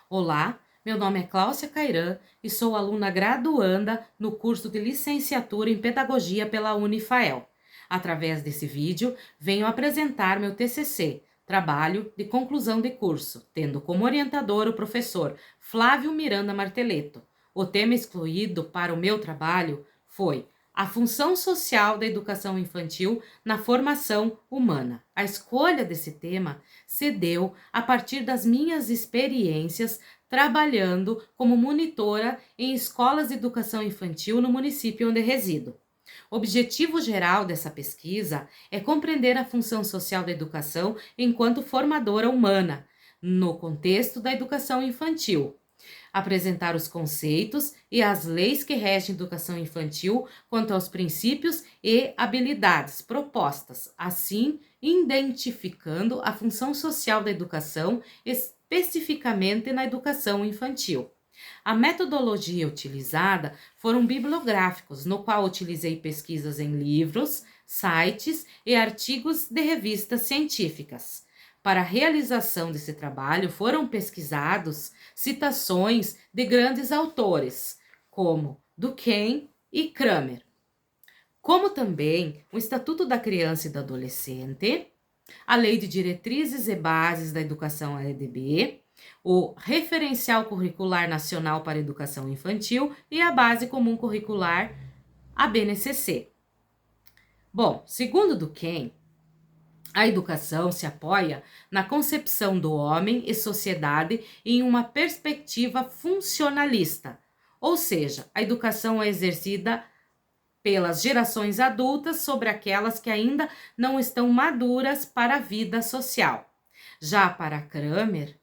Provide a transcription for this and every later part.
Olá, meu nome é Cláudia Cairan e sou aluna graduanda no curso de licenciatura em Pedagogia pela Unifael. Através desse vídeo, venho apresentar meu TCC, trabalho de conclusão de curso, tendo como orientador o professor Flávio Miranda Marteletto. O tema escolhido para o meu trabalho foi a função social da educação infantil na formação humana. A escolha desse tema se deu a partir das minhas experiências trabalhando como monitora em escolas de educação infantil no município onde resido. O objetivo geral dessa pesquisa é compreender a função social da educação enquanto formadora humana, no contexto da educação infantil, apresentar os conceitos e as leis que regem a educação infantil quanto aos princípios e habilidades propostas, assim identificando a função social da educação especificamente na educação infantil. A metodologia utilizada foram bibliográficos, no qual utilizei pesquisas em livros, sites e artigos de revistas científicas. Para a realização desse trabalho foram pesquisados citações de grandes autores, como Durkheim e Kramer, como também o Estatuto da Criança e do Adolescente, a Lei de Diretrizes e Bases da Educação LDB, o Referencial Curricular Nacional para a Educação Infantil e a Base Comum Curricular, a BNCC. Bom, segundo Durkheim, a educação se apoia na concepção do homem e sociedade em uma perspectiva funcionalista, ou seja, a educação é exercida pelas gerações adultas sobre aquelas que ainda não estão maduras para a vida social. Já para Kramer,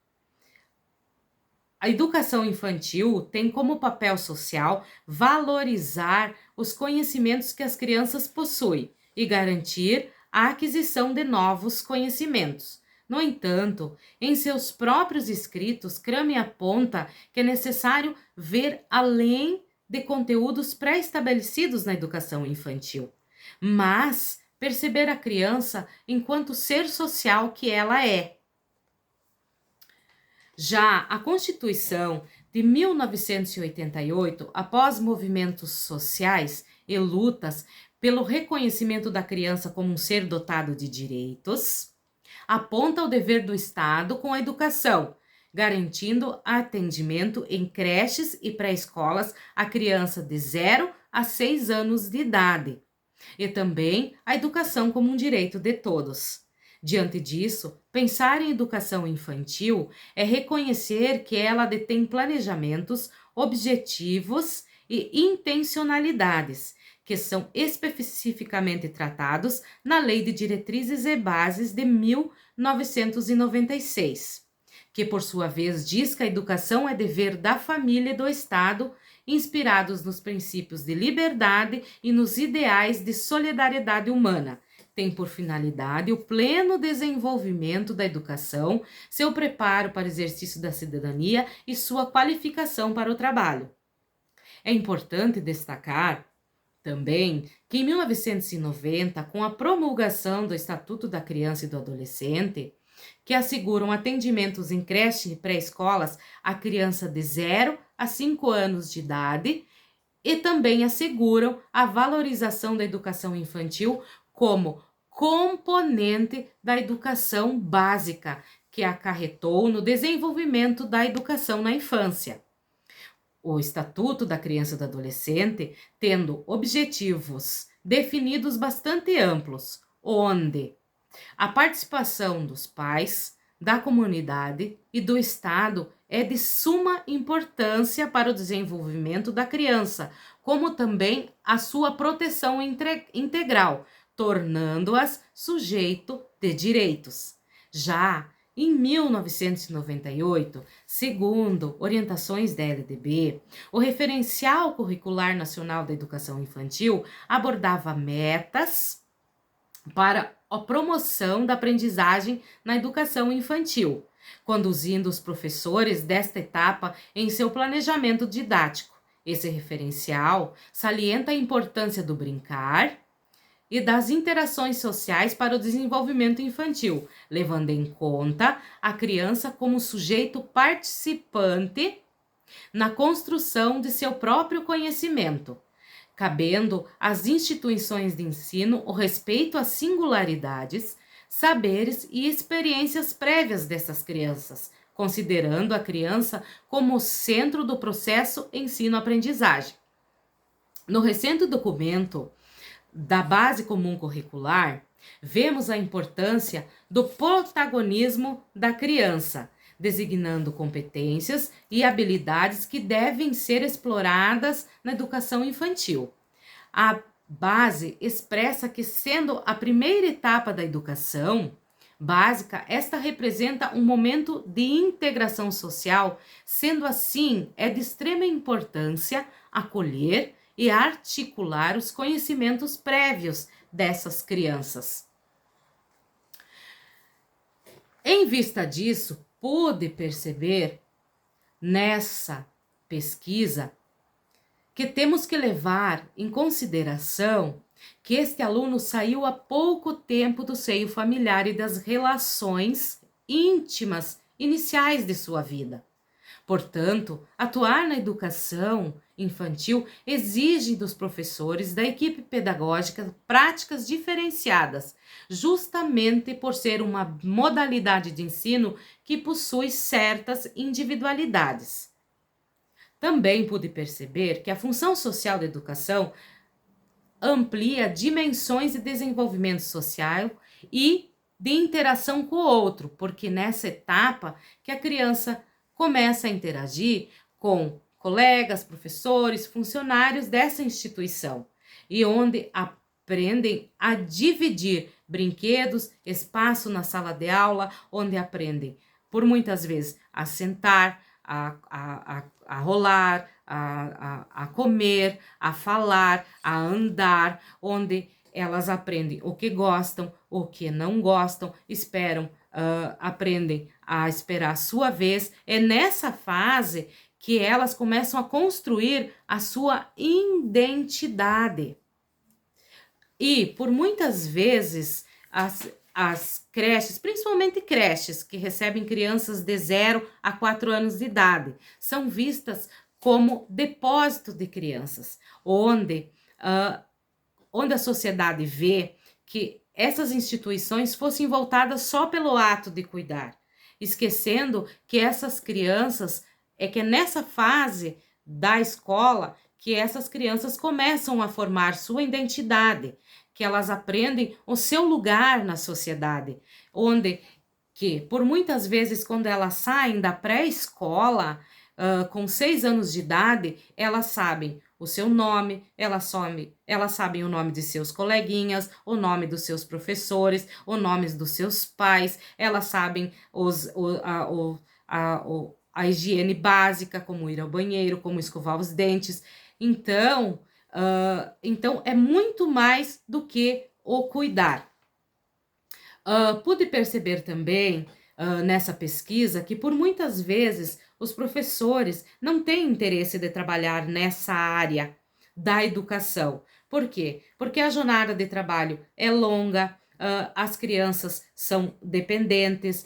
a educação infantil tem como papel social valorizar os conhecimentos que as crianças possuem e garantir a aquisição de novos conhecimentos. No entanto, em seus próprios escritos, Kramer aponta que é necessário ver além de conteúdos pré-estabelecidos na educação infantil, mas perceber a criança enquanto ser social que ela é. Já a Constituição de 1988, após movimentos sociais e lutas pelo reconhecimento da criança como um ser dotado de direitos, aponta o dever do Estado com a educação, garantindo atendimento em creches e pré-escolas a criança de 0 a 6 anos de idade, e também a educação como um direito de todos. Diante disso, pensar em educação infantil é reconhecer que ela detém planejamentos, objetivos e intencionalidades, que são especificamente tratados na Lei de Diretrizes e Bases de 1996, que por sua vez diz que a educação é dever da família e do Estado, inspirados nos princípios de liberdade e nos ideais de solidariedade humana. Tem por finalidade o pleno desenvolvimento da educação, seu preparo para o exercício da cidadania e sua qualificação para o trabalho. É importante destacar também que em 1990, com a promulgação do Estatuto da Criança e do Adolescente, que asseguram atendimentos em creche e pré-escolas a criança de 0 a 5 anos de idade, e também asseguram a valorização da educação infantil como componente da educação básica, que acarretou no desenvolvimento da educação na infância. O Estatuto da Criança e do Adolescente tendo objetivos definidos bastante amplos, onde a participação dos pais, da comunidade e do Estado é de suma importância para o desenvolvimento da criança, como também a sua proteção integral, tornando-as sujeito de direitos. Já em 1998, segundo orientações da LDB, o Referencial Curricular Nacional da Educação Infantil abordava metas para a promoção da aprendizagem na educação infantil, conduzindo os professores desta etapa em seu planejamento didático. Esse referencial salienta a importância do brincar e das interações sociais para o desenvolvimento infantil, levando em conta a criança como sujeito participante na construção de seu próprio conhecimento, cabendo às instituições de ensino o respeito às singularidades, saberes e experiências prévias dessas crianças, considerando a criança como o centro do processo ensino-aprendizagem. No recente documento da Base Comum Curricular, vemos a importância do protagonismo da criança, designando competências e habilidades que devem ser exploradas na educação infantil. A base expressa que, sendo a primeira etapa da educação básica, esta representa um momento de integração social, sendo assim, é de extrema importância acolher e articular os conhecimentos prévios dessas crianças. Em vista disso, pude perceber nessa pesquisa que temos que levar em consideração que este aluno saiu há pouco tempo do seio familiar e das relações íntimas iniciais de sua vida. Portanto, atuar na educação infantil exige dos professores da equipe pedagógica práticas diferenciadas, justamente por ser uma modalidade de ensino que possui certas individualidades. Também pude perceber que a função social da educação amplia dimensões de desenvolvimento social e de interação com o outro, porque nessa etapa que a criança começa a interagir com colegas, professores, funcionários dessa instituição, e onde aprendem a dividir brinquedos, espaço na sala de aula, onde aprendem, por muitas vezes, a sentar, a rolar, a comer, a falar, a andar, onde elas aprendem o que gostam, o que não gostam, aprendem a esperar a sua vez. É nessa fase que elas começam a construir a sua identidade. E, por muitas vezes, as creches, principalmente creches que recebem crianças de 0 a 4 anos de idade, são vistas como depósito de crianças, onde a sociedade vê que essas instituições fossem voltadas só pelo ato de cuidar, esquecendo que essas crianças, que é nessa fase da escola que essas crianças começam a formar sua identidade, que elas aprendem o seu lugar na sociedade, onde que, por muitas vezes, quando elas saem da pré-escola, com 6 anos de idade, elas sabem o seu nome, elas sabem o nome de seus coleguinhas, o nome dos seus professores, o nome dos seus pais, elas sabem a higiene básica, como ir ao banheiro, como escovar os dentes. Então é muito mais do que o cuidar. Pude perceber também nessa pesquisa que por muitas vezes os professores não têm interesse de trabalhar nessa área da educação. Por quê? Porque a jornada de trabalho é longa, as crianças são dependentes,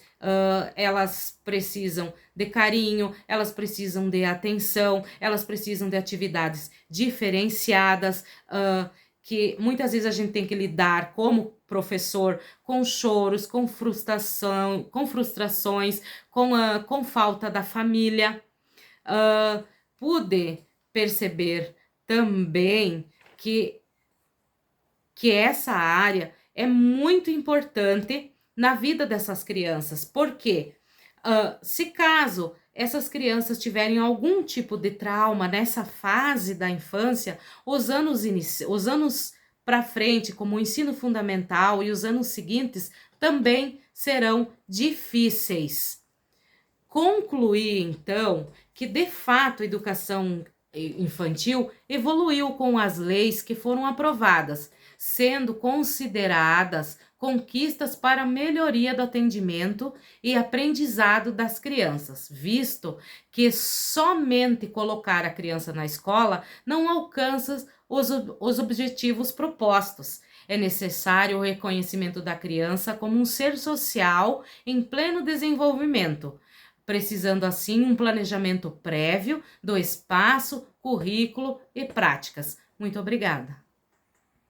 elas precisam de carinho, elas precisam de atenção, elas precisam de atividades diferenciadas, que muitas vezes a gente tem que lidar como professor com choros, com frustrações, com falta da família. Pude perceber também que essa área é muito importante na vida dessas crianças, porque se caso essas crianças tiverem algum tipo de trauma nessa fase da infância, os anos para frente, como o ensino fundamental e os anos seguintes, também serão difíceis. Concluir, então, que de fato a educação infantil evoluiu com as leis que foram aprovadas, sendo consideradas conquistas para a melhoria do atendimento e aprendizado das crianças, visto que somente colocar a criança na escola não alcança os objetivos propostos. É necessário o reconhecimento da criança como um ser social em pleno desenvolvimento, precisando assim um planejamento prévio do espaço, currículo e práticas. Muito obrigada.